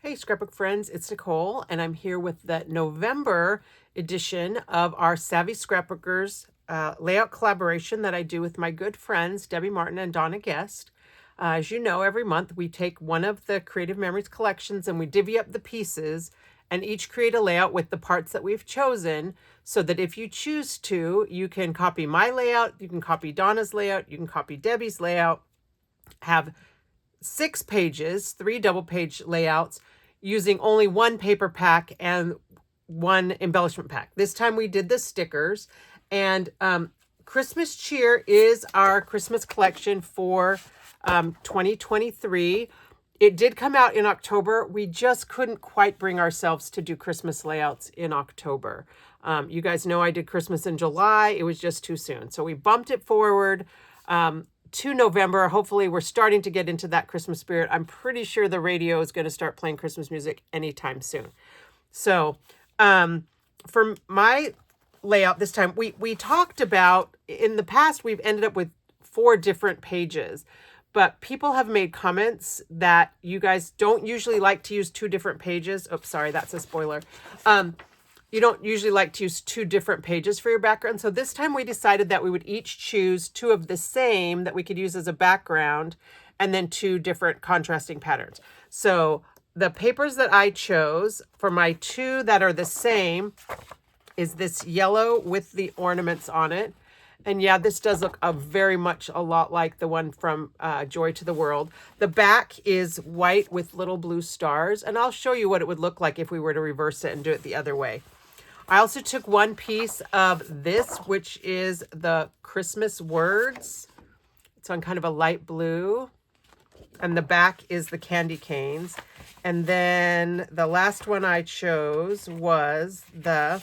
Hey, scrapbook friends, it's Nicole, and I'm here with the November edition of our Savvy Scrapbookers layout collaboration that I do with my good friends, Debbie Martin and Donna Guest. As you know, every month we take one of the Creative Memories collections and we divvy up the pieces and each create a layout with the parts that we've chosen so that if you choose to, you can copy my layout, you can copy Donna's layout, you can copy Debbie's layout, have 6 pages, 3 double page layouts using only one paper pack and one embellishment pack. This time we did the stickers, and Christmas Cheer is our Christmas collection for 2023. It did come out in October. We just couldn't quite bring ourselves to do Christmas layouts in October. You guys know I did Christmas in July. It was just too soon. So we bumped it forward to November. Hopefully we're starting to get into that Christmas spirit. I'm pretty sure the radio is going to start playing Christmas music anytime soon. So for my layout this time, we talked about, in the past, we've ended up with 4 different pages. But people have made comments that you guys don't usually like to use 2 different pages. Oops, sorry, that's a spoiler. You don't usually like to use 2 different pages for your background. So this time we decided that we would each choose 2 of the same that we could use as a background and then 2 different contrasting patterns. So the papers that I chose for my 2 that are the same is this yellow with the ornaments on it. And yeah, this does look very much a lot like the one from Joy to the World. The back is white with little blue stars. And I'll show you what it would look like if we were to reverse it and do it the other way. I also took one piece of this, which is the Christmas words. It's on kind of a light blue. And the back is the candy canes. And then the last one I chose was the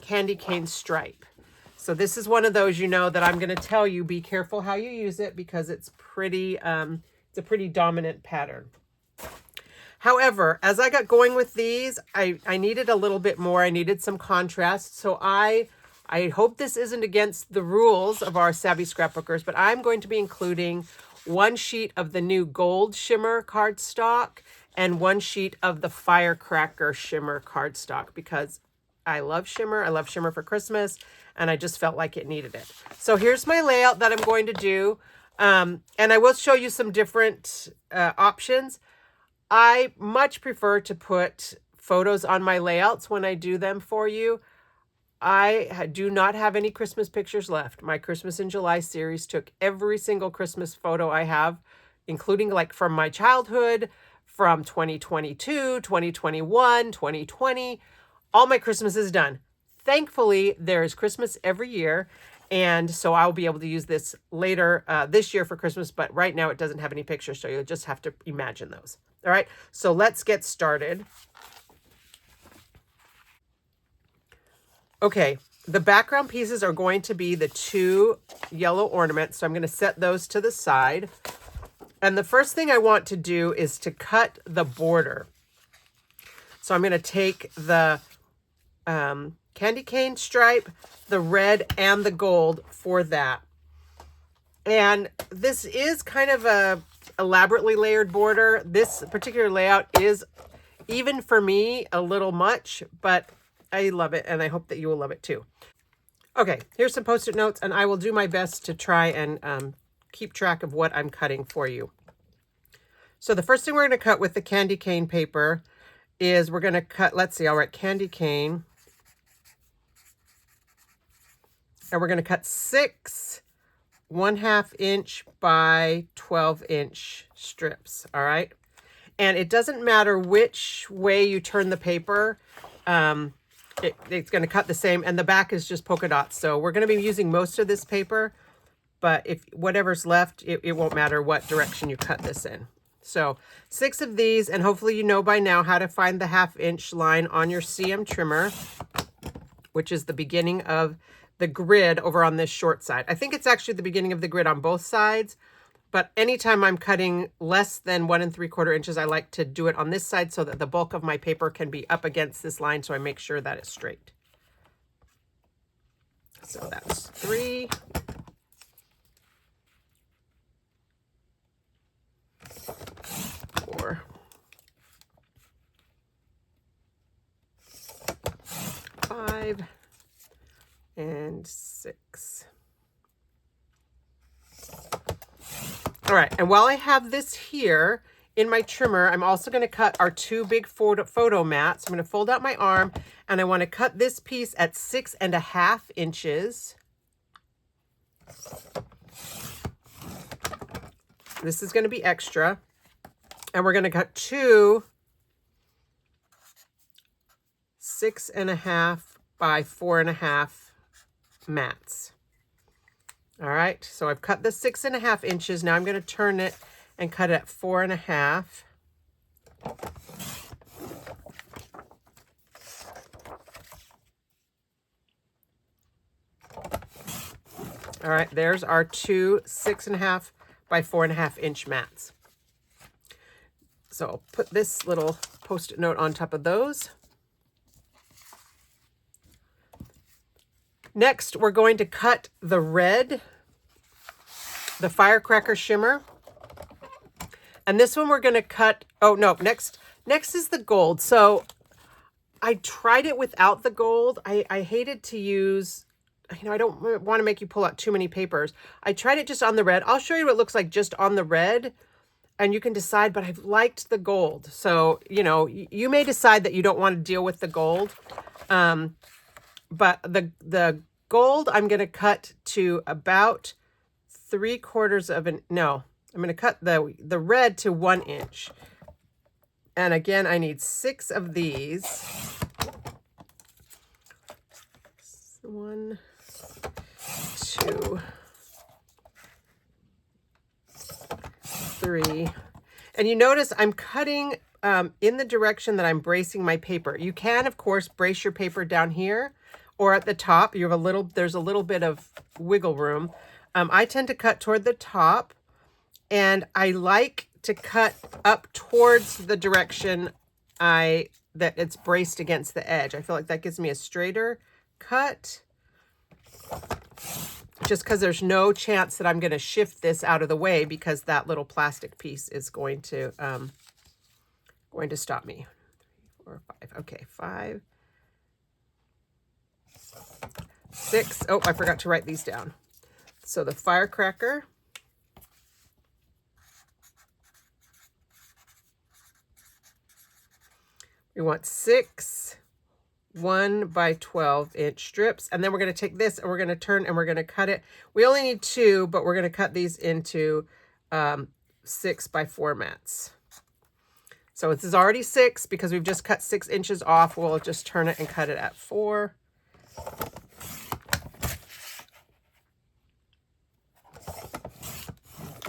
candy cane stripe. So this is one of those, you know, that I'm going to tell you, be careful how you use it because it's pretty, it's a pretty dominant pattern. However, as I got going with these, I needed a little bit more. I needed some contrast. So I hope this isn't against the rules of our Savvy Scrapbookers, but I'm going to be including 1 sheet of the new gold shimmer cardstock and 1 sheet of the firecracker shimmer cardstock because I love shimmer. I love shimmer for Christmas, and I just felt like it needed it. So here's my layout that I'm going to do, and I will show you some different options. I much prefer to put photos on my layouts when I do them for you. I do not have any Christmas pictures left. My Christmas in July series took every single Christmas photo I have, including like from my childhood, from 2022, 2021, 2020. All my Christmas is done. Thankfully, there is Christmas every year, and so I'll be able to use this later this year for Christmas, but right now it doesn't have any pictures, so you'll just have to imagine those. All right, so let's get started. Okay, the background pieces are going to be the 2 yellow ornaments, so I'm going to set those to the side. And the first thing I want to do is to cut the border. So I'm going to take the candy cane stripe, the red, and the gold for that. And this is kind of a elaborately layered border. This particular layout is, even for me, a little much, but I love it, and I hope that you will love it too. Okay, here's some Post-it notes, and I will do my best to try and keep track of what I'm cutting for you. So the first thing we're going to cut with the candy cane paper is we're going to cut, let's see, I'll write candy cane. And we're going to cut 6 1/2 inch by 12 inch strips. All right. And it doesn't matter which way you turn the paper. It's going to cut the same. And the back is just polka dots. So we're going to be using most of this paper. But if whatever's left, it won't matter what direction you cut this in. So 6 of these. And hopefully you know by now how to find the 1/2 inch line on your CM trimmer, which is the beginning of the grid over on this short side. I think it's actually the beginning of the grid on both sides, but anytime I'm cutting less than 1 3/4 inches, I like to do it on this side so that the bulk of my paper can be up against this line, so I make sure that it's straight. So that's 3. 4. 5 and 6. All right, and while I have this here in my trimmer, I'm also going to cut our 2 big photo mats. I'm going to fold out my arm, and I want to cut this piece at 6.5 inches. This is going to be extra. And we're going to cut 2 6.5 by 4.5 mats. All right, so I've cut the 6.5 inches. Now I'm going to turn it and cut it at 4.5. All right, there's our 2 6.5 by 4.5 inch mats. So I'll put this little Post-it note on top of those. Next, we're going to cut the red, the firecracker shimmer. And this one we're going to cut, oh no, next is the gold. So I tried it without the gold. I hated to use, I don't want to make you pull out too many papers. I tried it just on the red. I'll show you what it looks like just on the red, and you can decide, but I've liked the gold. So, you may decide that you don't want to deal with the gold. But the gold, I'm going to cut to about 3/4 of an, no, I'm going to cut the red to 1 inch. And again, I need 6 of these. 1, 2, 3. And you notice I'm cutting in the direction that I'm bracing my paper. You can, of course, brace your paper down here or at the top. You have there's a little bit of wiggle room. I tend to cut toward the top, and I like to cut up towards the direction that it's braced against the edge. I feel like that gives me a straighter cut, just because there's no chance that I'm going to shift this out of the way, because that little plastic piece is going to stop me. 3, 4, 5. Okay, 5, 6. Oh, I forgot to write these down. So the firecracker, we want 6 1 by 12 inch strips. And then we're going to take this and we're going to turn and we're going to cut it. We only need 2, but we're going to cut these into 6 by 4 mats. So this is already 6 because we've just cut 6 inches off. We'll just turn it and cut it at 4.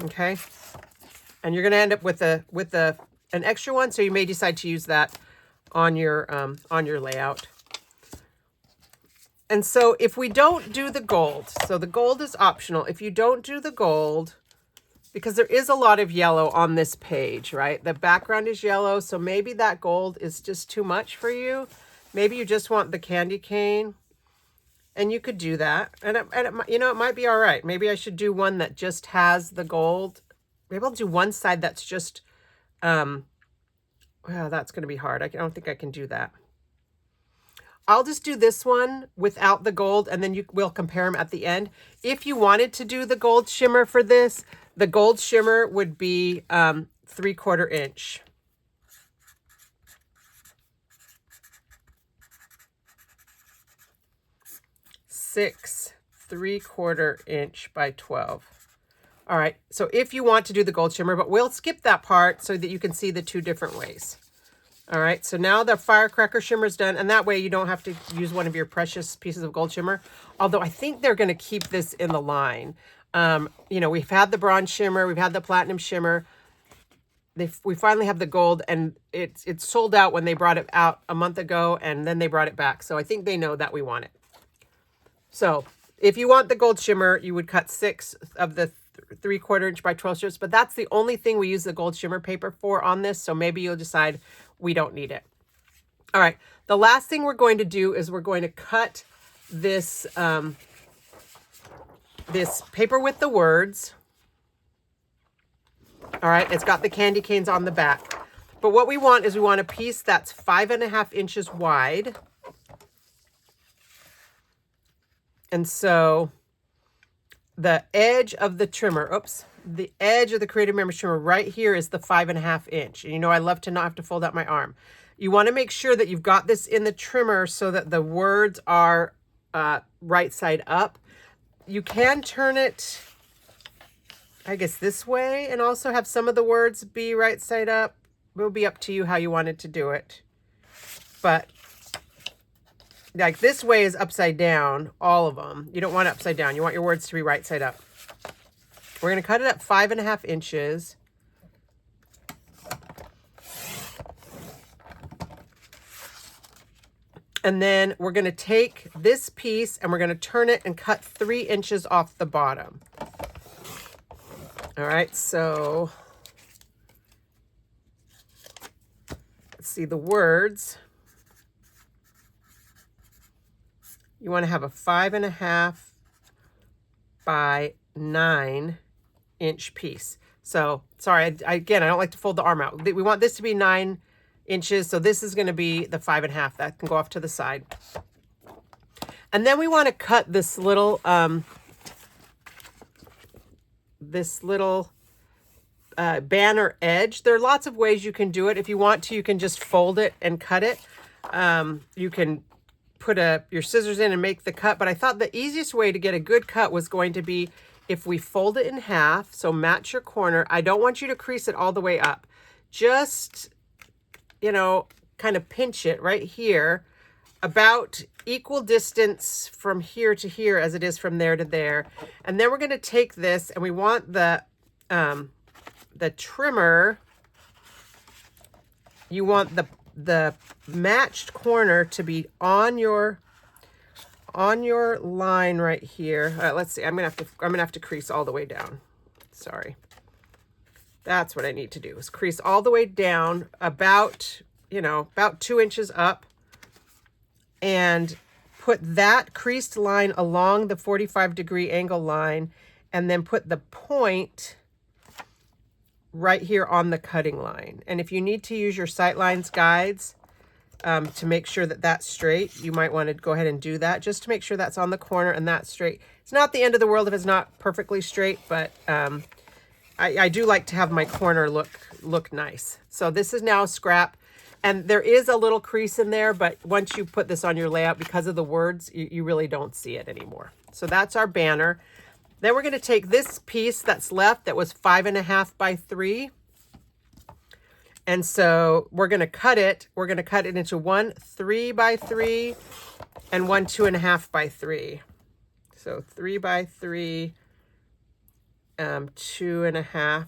Okay. And you're going to end up with an extra one, so you may decide to use that on your layout. And so if we don't do the gold, so the gold is optional. If you don't do the gold, because there is a lot of yellow on this page, right? The background is yellow, so maybe that gold is just too much for you. Maybe you just want the candy cane, and you could do that. And it might be all right. Maybe I should do one that just has the gold. Maybe I'll do one side that's just, well, that's going to be hard. I don't think I can do that. I'll just do this one without the gold, and then we'll compare them at the end. If you wanted to do the gold shimmer for this, the gold shimmer would be 3/4 inch. Six 3/4 inch by 12. All right, so if you want to do the gold shimmer, but we'll skip that part so that you can see the 2 different ways. All right, so now the firecracker shimmer is done, and that way you don't have to use one of your precious pieces of gold shimmer, although I think they're going to keep this in the line. We've had the bronze shimmer, we've had the platinum shimmer. We finally have the gold, and it's sold out when they brought it out a month ago, and then they brought it back. So I think they know that we want it. So if you want the gold shimmer, you would cut 6 of the 3/4 inch by 12 strips, but that's the only thing we use the gold shimmer paper for on this. So maybe you'll decide we don't need it. All right. The last thing we're going to do is we're going to cut this, this paper with the words. All right. It's got the candy canes on the back, but what we want is we want a piece that's 5.5 inches wide. And so the edge of the trimmer, oops, the edge of the Creative Memories trimmer right here is the 5.5 inch. And you know, I love to not have to fold out my arm. You want to make sure that you've got this in the trimmer so that the words are right side up. You can turn it, I guess, this way and also have some of the words be right side up. It will be up to you how you wanted to do it. But like this way is upside down, all of them. You don't want it upside down. You want your words to be right side up. We're going to cut it up 5.5 inches. And then we're going to take this piece and we're going to turn it and cut 3 inches off the bottom. All right, so let's see the words. You want to have a 5.5 by 9 inch piece. So sorry, again, I don't like to fold the arm out. We want this to be 9 inches. So this is going to be the 5.5 that can go off to the side. And then we want to cut this little banner edge. There are lots of ways you can do it. If you want to, you can just fold it and cut it. You can put your scissors in and make the cut, but I thought the easiest way to get a good cut was going to be if we fold it in half, so match your corner. I don't want you to crease it all the way up. Just, you know, kind of pinch it right here, about equal distance from here to here as it is from there to there. And then we're going to take this and we want the trimmer, you want the matched corner to be on your line right here. All right, let's see. I'm gonna have to crease all the way down. Sorry. That's what I need to do, is crease all the way down about 2 inches up, and put that creased line along the 45-degree angle line, and then put the point right here on the cutting line. And if you need to use your sightlines guides to make sure that that's straight, you might want to go ahead and do that just to make sure that's on the corner and that's straight. It's not the end of the world if it's not perfectly straight, but I do like to have my corner look nice. So this is now scrap, and there is a little crease in there, but once you put this on your layout, because of the words, you really don't see it anymore. So that's our banner. Then we're going to take this piece that's left that was 5.5 by 3. And so we're going to cut it. We're going to cut it into one 3 by 3 and one 2.5 by 3. So 3 by 3, 2.5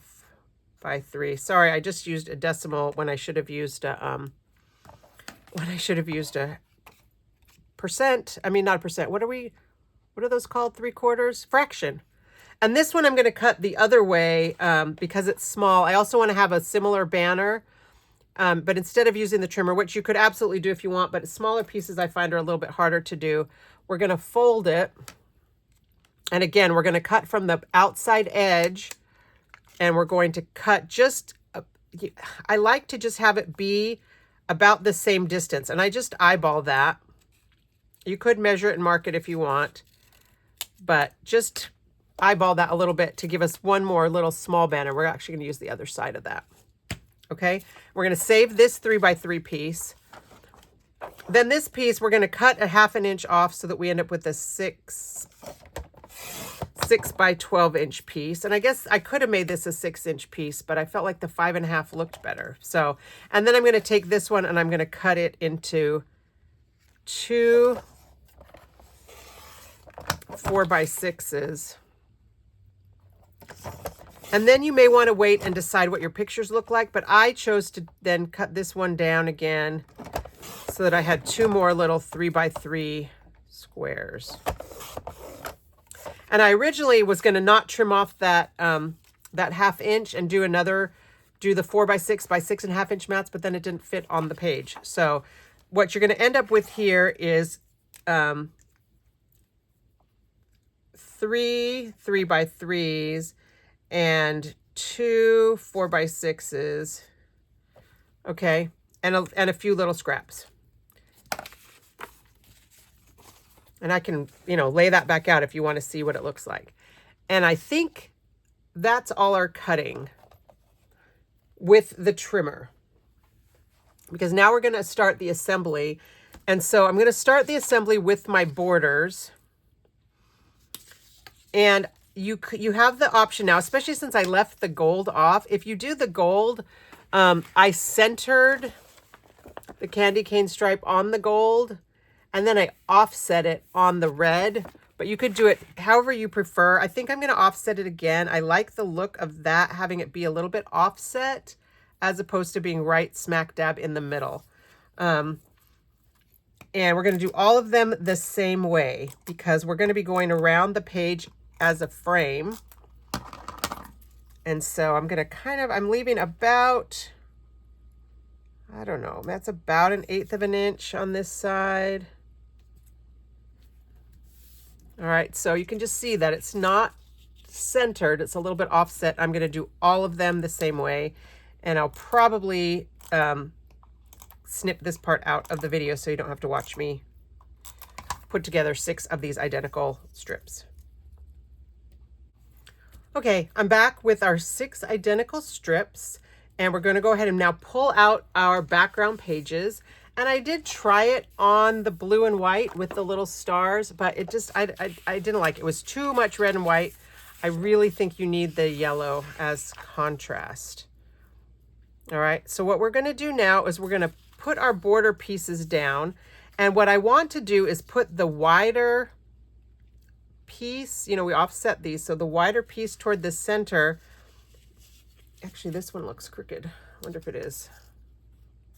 by 3. Sorry, I just used a decimal when I should have used a percent. I mean, not a percent. What are those called? 3/4? Fraction. And this one I'm going to cut the other way because it's small. I also want to have a similar banner, but instead of using the trimmer, which you could absolutely do if you want, but smaller pieces I find are a little bit harder to do. We're going to fold it. And again, we're going to cut from the outside edge, and we're going to cut just, I like to just have it be about the same distance. And I just eyeball that. You could measure it and mark it if you want, but just eyeball that a little bit to give us one more little small banner. We're actually going to use the other side of that. Okay, we're going to save this 3 by 3 piece. Then this piece, we're going to cut a 1/2 inch off so that we end up with a 6 by 12 inch piece. And I guess I could have made this a 6 inch piece, but I felt like the 5.5 looked better. So, and then I'm going to take this one and I'm going to cut it into 2 4 by 6s. And then you may want to wait and decide what your pictures look like, but I chose to then cut this one down again so that I had 2 more little 3 by 3 squares. And I originally was going to not trim off that that 1/2 inch and do the 4 by 6 by 6.5 inch mats, but then it didn't fit on the page. So what you're going to end up with here is 3 3 by 3s and 2 4 by 6s. Okay, and a few little scraps. And I can, you know, lay that back out if you want to see what it looks like. And I think that's all our cutting with the trimmer, because now we're going to start the assembly. And so I'm going to start the assembly with my borders. And you have the option now, especially since I left the gold off. If you do the gold, I centered the candy cane stripe on the gold, and then I offset it on the red. But you could do it however you prefer. I think I'm going to offset it again. I like the look of that, having it be a little bit offset as opposed to being right smack dab in the middle. And we're going to do all of them the same way because we're going to be going around the page as a frame. And so I'm going to I'm leaving about, I don't know, that's about 1/8 of an inch on this side. All right, so you can just see that it's not centered. It's a little bit offset. I'm going to do all of them the same way. And I'll probably snip this part out of the video so you don't have to watch me put together 6 of these identical strips. Okay, I'm back with our 6 identical strips, and we're going to go ahead and now pull out our background pages. And I did try it on the blue and white with the little stars, but it just, I didn't like it. It was too much red and white. I really think you need the yellow as contrast. All right, so what we're going to do now is we're going to put our border pieces down. And what I want to do is put the wider piece, you know, we offset these, so the wider piece toward the center. Actually, this one looks crooked. I wonder if it is.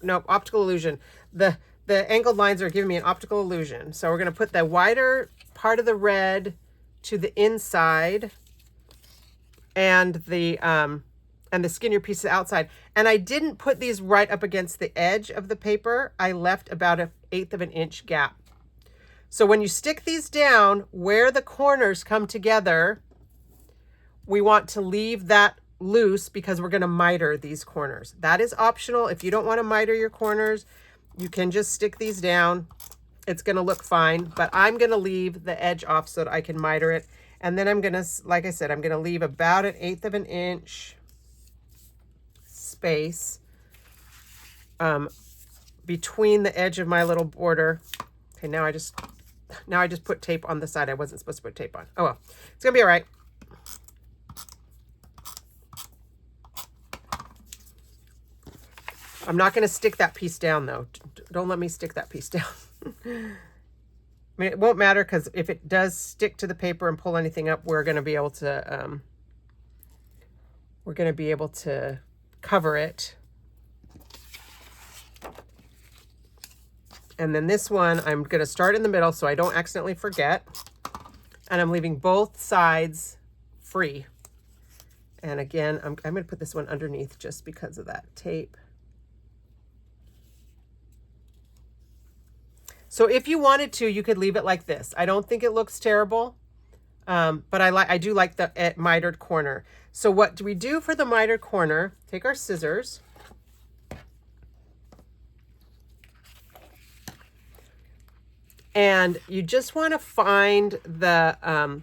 Nope, optical illusion. The angled lines are giving me an optical illusion. So we're going to put the wider part of the red to the inside and the skinnier piece outside. And I didn't put these right up against the edge of the paper. I left about 1/8 of an inch gap. So when you stick these down where the corners come together, we want to leave that loose because we're going to miter these corners. That is optional. If you don't want to miter your corners, you can just stick these down. It's going to look fine, but I'm going to leave the edge off so that I can miter it. And then I'm going to, like I said, I'm going to leave about 1/8 of an inch space between the edge of my little border. Okay, now I just put tape on the side I wasn't supposed to put tape on. Oh well, it's going to be all right. I'm not going to stick that piece down, though. Don't let me stick that piece down. I mean, it won't matter because if it does stick to the paper and pull anything up, we're going to be able to cover it. And then this one, I'm going to start in the middle so I don't accidentally forget. And I'm leaving both sides free. And again, I'm going to put this one underneath just because of that tape. So if you wanted to, you could leave it like this. I don't think it looks terrible, but I do like the mitered corner. So what do we do for the mitered corner? Take our scissors. And you just want to find the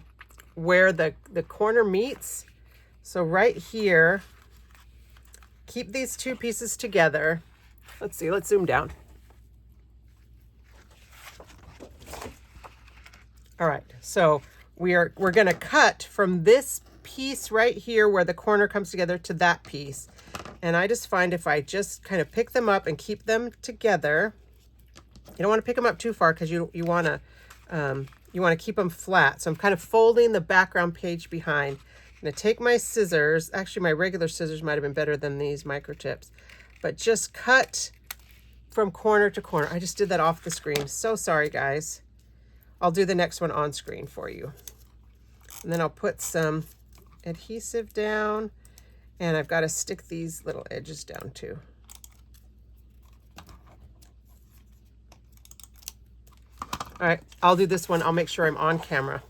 where the corner meets. So right here, keep these 2 pieces together. Let's see, let's zoom down. All right, so we're going to cut from this piece right here where the corner comes together to that piece. And I just find if I just kind of pick them up and keep them together, you don't want to pick them up too far because you want to keep them flat. So I'm kind of folding the background page behind. I'm going to take my scissors. Actually, my regular scissors might have been better than these micro tips, but just cut from corner to corner. I just did that off the screen. So sorry, guys. I'll do the next one on screen for you. And then I'll put some adhesive down, and I've got to stick these little edges down too. All right, I'll do this one. I'll make sure I'm on camera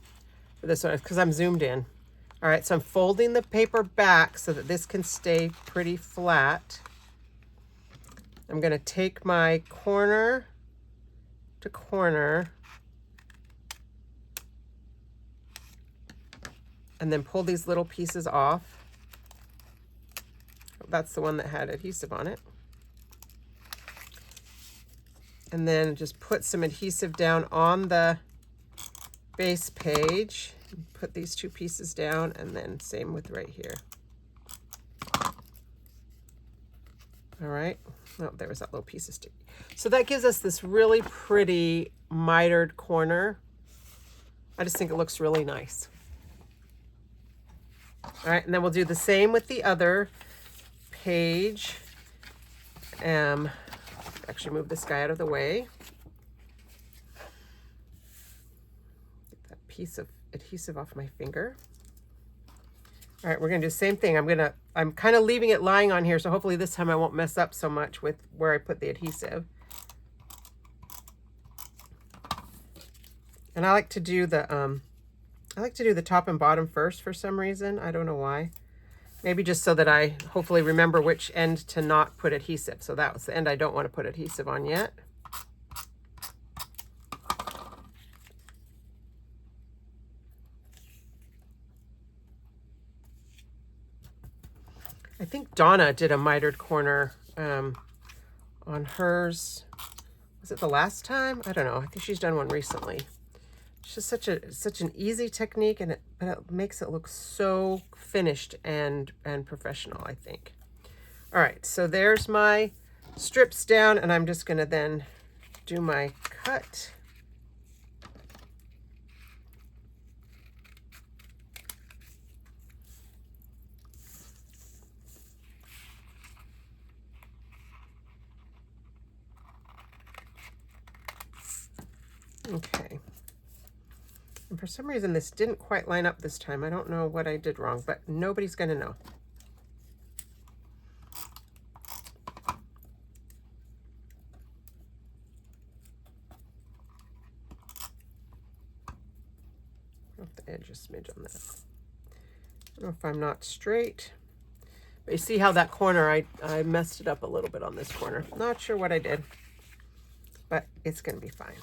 for this one because I'm zoomed in. All right, so I'm folding the paper back so that this can stay pretty flat. I'm going to take my corner to corner and then pull these little pieces off. That's the one that had adhesive on it. And then just put some adhesive down on the base page. Put these two pieces down, and then same with right here. All right. Oh, there was that little piece of sticky. So that gives us this really pretty mitered corner. I just think it looks really nice. All right, and then we'll do the same with the other page. Actually move this guy out of the way. Get that piece of adhesive off my finger. All right, we're gonna do the same thing. I'm kind of leaving it lying on here, so hopefully this time I won't mess up so much with where I put the adhesive. And I like to do the top and bottom first for some reason. I don't know why. Maybe just so that I hopefully remember which end to not put adhesive. So that was the end I don't want to put adhesive on yet. I think Donna did a mitered corner on hers. Was it the last time? I don't know. I think she's done one recently. It's just such an easy technique, but it makes it look so finished and professional, I think. All right, so there's my strips down, and I'm just gonna then do my cut. Okay. And for some reason, this didn't quite line up this time. I don't know what I did wrong, but nobody's gonna know. Off the edge a smidge on that. I don't know if I'm not straight, but you see how that corner, I messed it up a little bit on this corner. Not sure what I did, but it's gonna be fine.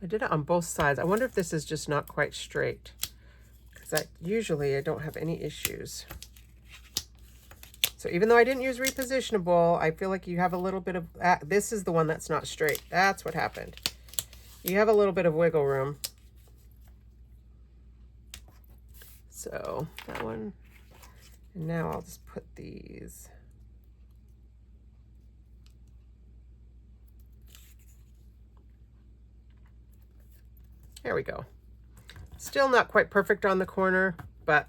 I did it on both sides. I wonder if this is just not quite straight, because usually I don't have any issues. So even though I didn't use repositionable, I feel like you have a little bit of, this is the one that's not straight. That's what happened. You have a little bit of wiggle room. So that one, and now I'll just put these. There we go. Still not quite perfect on the corner, but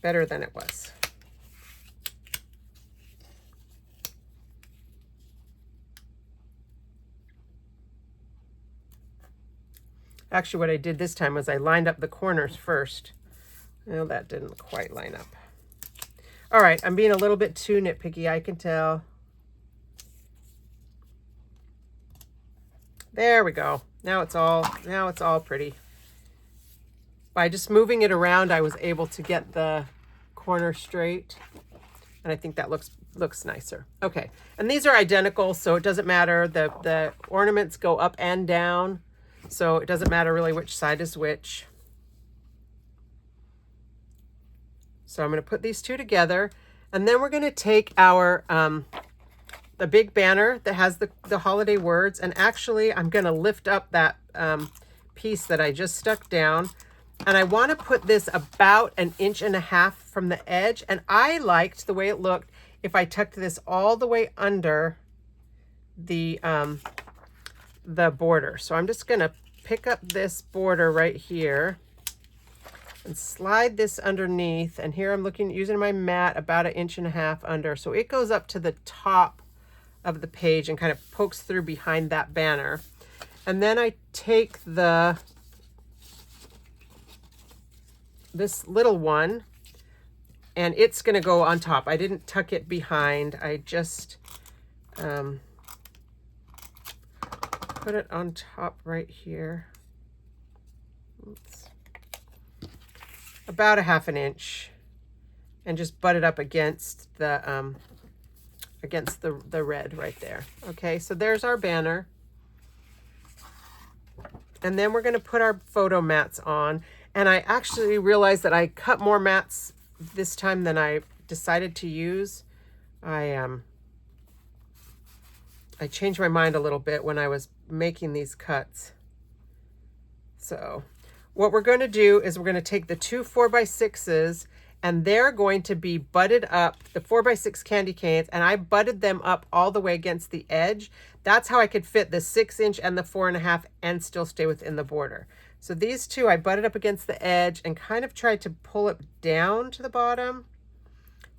better than it was. Actually, what I did this time was I lined up the corners first. Well, that didn't quite line up. All right, I'm being a little bit too nitpicky, I can tell. There we go. Now it's all pretty. By just moving it around, I was able to get the corner straight, and I think that looks nicer. Okay, and these are identical, so it doesn't matter. The ornaments go up and down, so it doesn't matter really which side is which. So I'm going to put these two together, and then we're going to take our the big banner that has the holiday words, and actually I'm going to lift up that piece that I just stuck down, and I want to put this about 1.5 inches from the edge, and I liked the way it looked if I tucked this all the way under the border. So I'm just going to pick up this border right here and slide this underneath, and here I'm using my mat about 1.5 inches under, so it goes up to the top of the page and kind of pokes through behind that banner. And then I take this little one, and it's going to go on top. I didn't tuck it behind. I just put it on top right here. Oops. About 1/2 inch, and just butt it up against the red right there. Okay, so there's our banner. And then we're going to put our photo mats on. And I actually realized that I cut more mats this time than I decided to use. I changed my mind a little bit when I was making these cuts. So what we're going to do is we're going to take the two 4x6s, and they're going to be butted up, the 4x6 candy canes, and I butted them up all the way against the edge. That's how I could fit the 6-inch and the 4.5 and still stay within the border. So these two I butted up against the edge and kind of tried to pull it down to the bottom.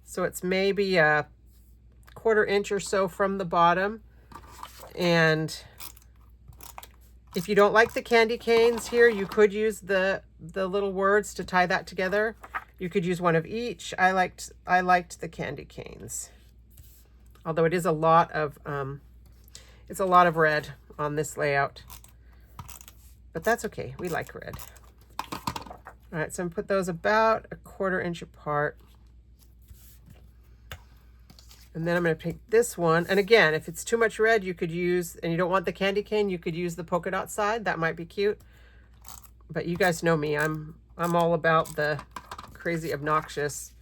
So it's maybe a 1/4 inch or so from the bottom. And if you don't like the candy canes here, you could use the little words to tie that together. You could use one of each. I liked the candy canes. Although it is a lot of red on this layout. But that's okay. We like red. All right, so I'm gonna put those about a 1/4 inch apart. And then I'm going to take this one. And again, if it's too much red, you could use, and you don't want the candy cane, you could use the polka dot side. That might be cute. But you guys know me. I'm all about the crazy, obnoxious,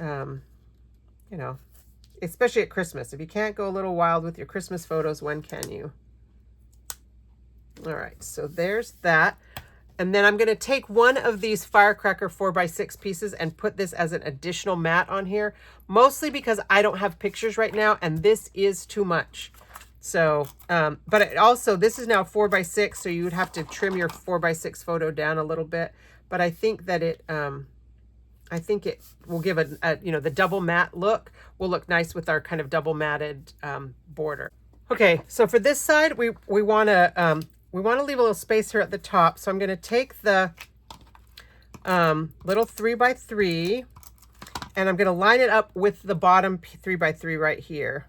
you know, especially at Christmas. If you can't go a little wild with your Christmas photos, when can you? All right, so there's that. And then I'm going to take one of these firecracker 4x6 pieces and put this as an additional mat on here, mostly because I don't have pictures right now and this is too much. So, but it also, this is now 4x6, so you would have to trim your 4x6 photo down a little bit. But I think that it will give a you know, the double matte look will look nice with our kind of double matted border. Okay, so for this side, we want to leave a little space here at the top. So I'm going to take the little 3x3 and I'm going to line it up with the bottom 3x3 right here.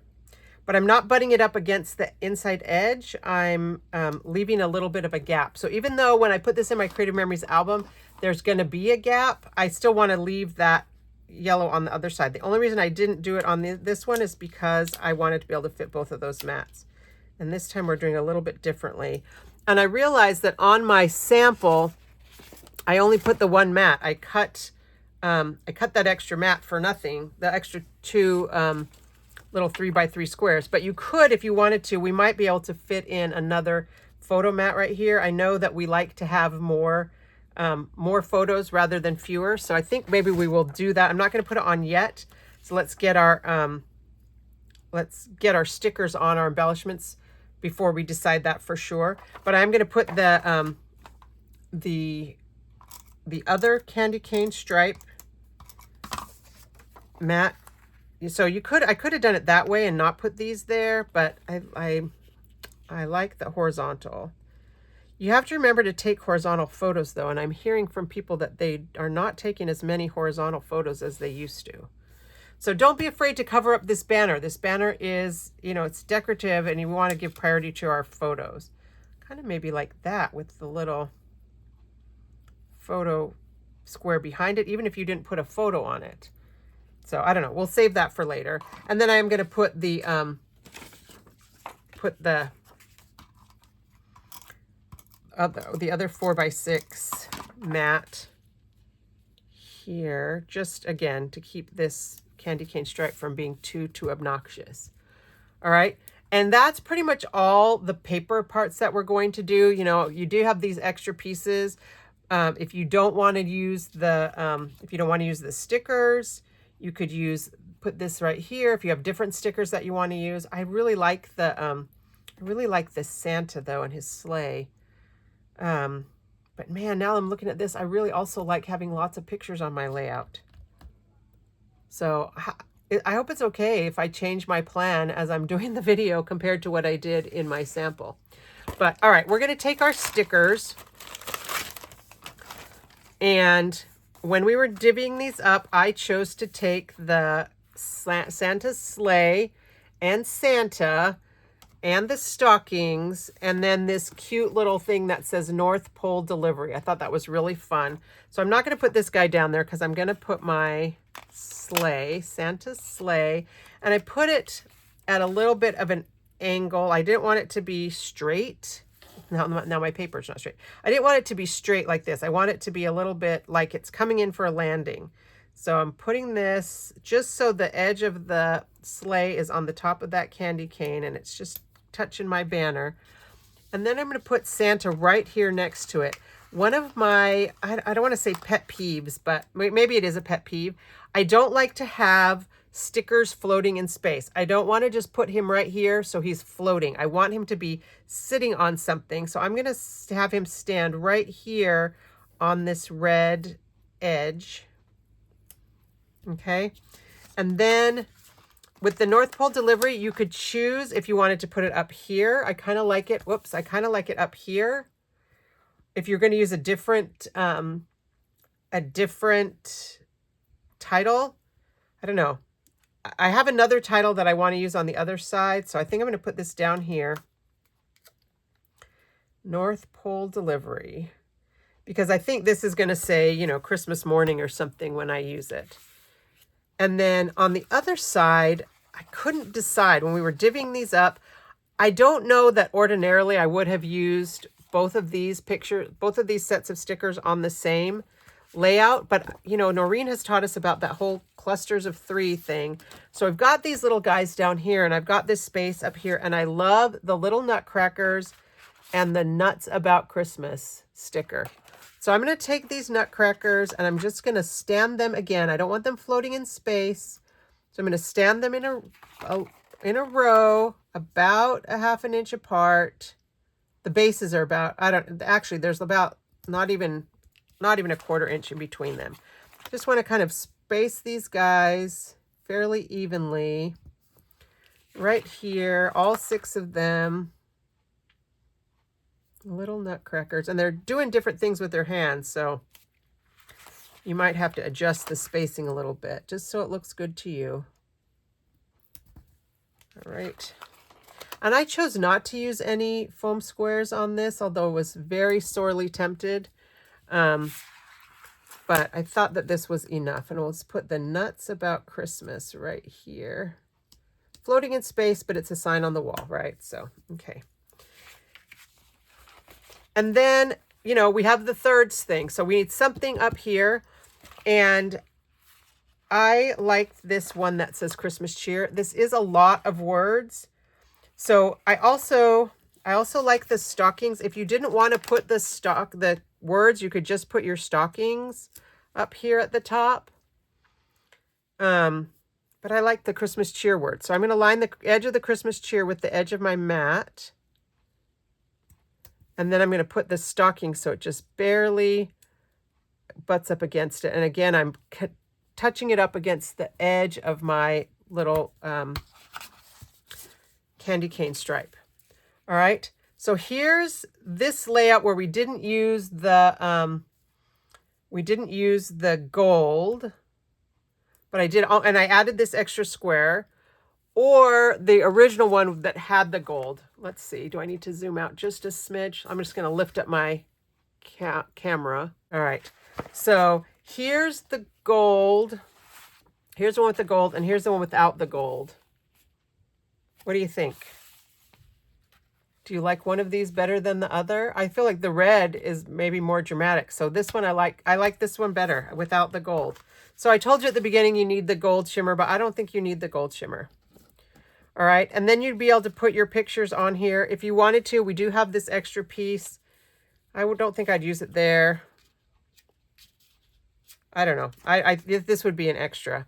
But I'm not butting it up against the inside edge. I'm leaving a little bit of a gap. So even though when I put this in my Creative Memories album, there's going to be a gap, I still want to leave that yellow on the other side. The only reason I didn't do it on this one is because I wanted to be able to fit both of those mats. And this time we're doing a little bit differently. And I realized that on my sample, I only put the one mat. I cut that extra mat for nothing, the extra two little 3x3 squares. But you could, if you wanted to, we might be able to fit in another photo mat right here. I know that we like to have more photos rather than fewer. So I think maybe we will do that. I'm not going to put it on yet. So let's get our stickers on, our embellishments, before we decide that for sure. But I'm going to put the other candy cane stripe mat. So I could have done it that way and not put these there, but I like the horizontal. You have to remember to take horizontal photos though, and I'm hearing from people that they are not taking as many horizontal photos as they used to. So don't be afraid to cover up this banner. This banner is, you know, it's decorative and you want to give priority to our photos. Kind of maybe like that with the little photo square behind it, even if you didn't put a photo on it. So I don't know, we'll save that for later. And then I'm going to put the other 4x6 mat here, just again to keep this candy cane stripe from being too obnoxious. All right, and that's pretty much all the paper parts that we're going to do. You know, you do have these extra pieces. If you don't want to use the stickers, you could put this right here. If you have different stickers that you want to use, I really like the Santa though and his sleigh. But man, now I'm looking at this, I really also like having lots of pictures on my layout. So I hope it's okay if I change my plan as I'm doing the video compared to what I did in my sample. But all right, we're going to take our stickers. And when we were divvying these up, I chose to take the Santa's sleigh and Santa and the stockings, and then this cute little thing that says North Pole Delivery. I thought that was really fun. So I'm not going to put this guy down there because I'm going to put my sleigh, Santa's sleigh, and I put it at a little bit of an angle. I didn't want it to be straight. now my paper's not straight. I didn't want it to be straight like this. I want it to be a little bit like it's coming in for a landing. So I'm putting this just so the edge of the sleigh is on the top of that candy cane and it's just touching my banner. And then I'm going to put Santa right here next to it. One of my, I don't want to say pet peeves, but maybe it is a pet peeve. I don't like to have stickers floating in space. I don't want to just put him right here so he's floating. I want him to be sitting on something. So I'm going to have him stand right here on this red edge. Okay. And then with the North Pole delivery, you could choose if you wanted to put it up here. I kind of like it. Whoops. I kind of like it up here. If you're going to use a different title, I don't know. I have another title that I want to use on the other side. So I think I'm going to put this down here. North Pole delivery. Because I think this is going to say, you know, Christmas morning or something when I use it. And then on the other side, I couldn't decide when we were divvying these up. I don't know that ordinarily I would have used both of these sets of stickers on the same layout. But, you know, Noreen has taught us about that whole clusters of 3 thing. So I've got these little guys down here and I've got this space up here. And I love the little nutcrackers and the Nuts About Christmas sticker. So I'm going to take these nutcrackers and I'm just going to stand them again. I don't want them floating in space. So I'm going to stand them in a row about a ½ inch apart. The bases are about, there's about not even a ½ inch in between them. Just want to kind of space these guys fairly evenly. Right here, all 6 of them. Little nutcrackers. And they're doing different things with their hands, so you might have to adjust the spacing a little bit, just so it looks good to you. All right. And I chose not to use any foam squares on this, although I was very sorely tempted. But I thought that this was enough. And let's put the Nuts About Christmas right here. Floating in space, but it's a sign on the wall, right? So, okay. And then, you know, we have the thirds thing. So we need something up here. And I like this one that says Christmas cheer. This is a lot of words. So I also like the stockings. If you didn't want to put the words, you could just put your stockings up here at the top. But I like the Christmas cheer word. So I'm going to line the edge of the Christmas cheer with the edge of my mat. And then I'm going to put the stocking so it just barely butts up against it. And again, I'm touching it up against the edge of my little candy cane stripe. All right. So here's this layout where we didn't use the gold, but I did, and I added this extra square, or the original one that had the gold. Let's see. Do I need to zoom out just a smidge? I'm just going to lift up my camera. All right. So here's the gold. Here's the one with the gold, and here's the one without the gold. What do you think? Do you like one of these better than the other? I feel like the red is maybe more dramatic. So this one I like this one better without the gold. So I told you at the beginning you need the gold shimmer, but I don't think you need the gold shimmer. All right, and then you'd be able to put your pictures on here. If you wanted to, we do have this extra piece. I don't think I'd use it there. I don't know. This would be an extra.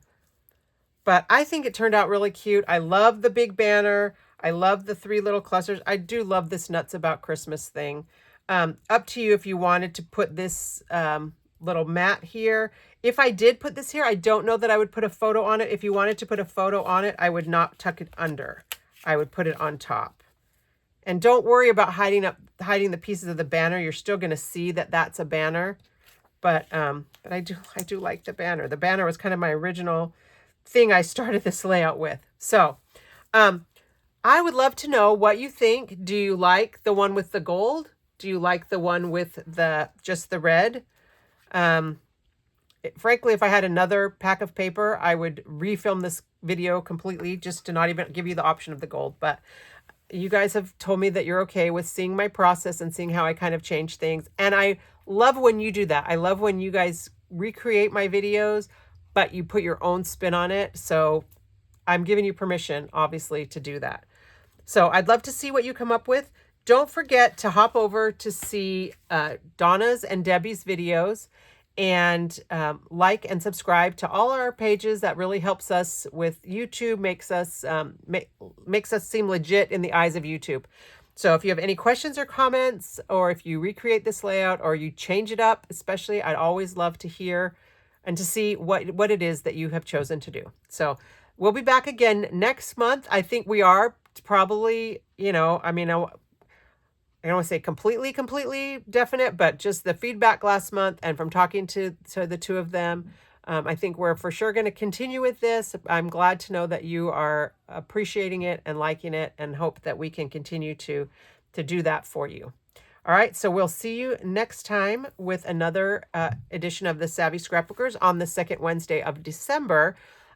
But I think it turned out really cute. I love the big banner. I love the 3 little clusters. I do love this Nuts About Christmas thing. Up to you if you wanted to put this little mat here. If I did put this here, I don't know that I would put a photo on it. If you wanted to put a photo on it, I would not tuck it under. I would put it on top. And don't worry about hiding the pieces of the banner. You're still going to see that that's a banner. But I do like the banner. The banner was kind of my original thing I started this layout with. So I would love to know what you think. Do you like the one with the gold? Do you like the one with just the red? Frankly, if I had another pack of paper, I would refilm this video completely just to not even give you the option of the gold. But you guys have told me that you're okay with seeing my process and seeing how I kind of change things. And I love when you do that. I love when you guys recreate my videos, but you put your own spin on it. So I'm giving you permission, obviously, to do that. So I'd love to see what you come up with. Don't forget to hop over to see Donna's and Debbie's videos, and like and subscribe to all our pages. That really helps us with YouTube, makes us makes us seem legit in the eyes of YouTube. So if you have any questions or comments, or if you recreate this layout or you change it up, especially, I'd always love to hear and to see what it is that you have chosen to do. So we'll be back again next month. I think we are probably, I mean, I don't want to say completely definite, but just the feedback last month and from talking to the two of them, I think we're for sure going to continue with this. I'm glad to know that you are appreciating it and liking it, and hope that we can continue to do that for you. All right, so we'll see you next time with another edition of the Savvy Scrapbookers on the second Wednesday of December.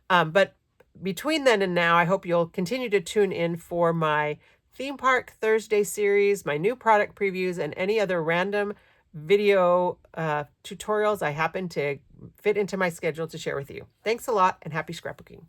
But between then and now, I hope you'll continue to tune in for my Theme Park Thursday series, my new product previews, and any other random video tutorials I happen to fit into my schedule to share with you. Thanks a lot, and happy scrapbooking.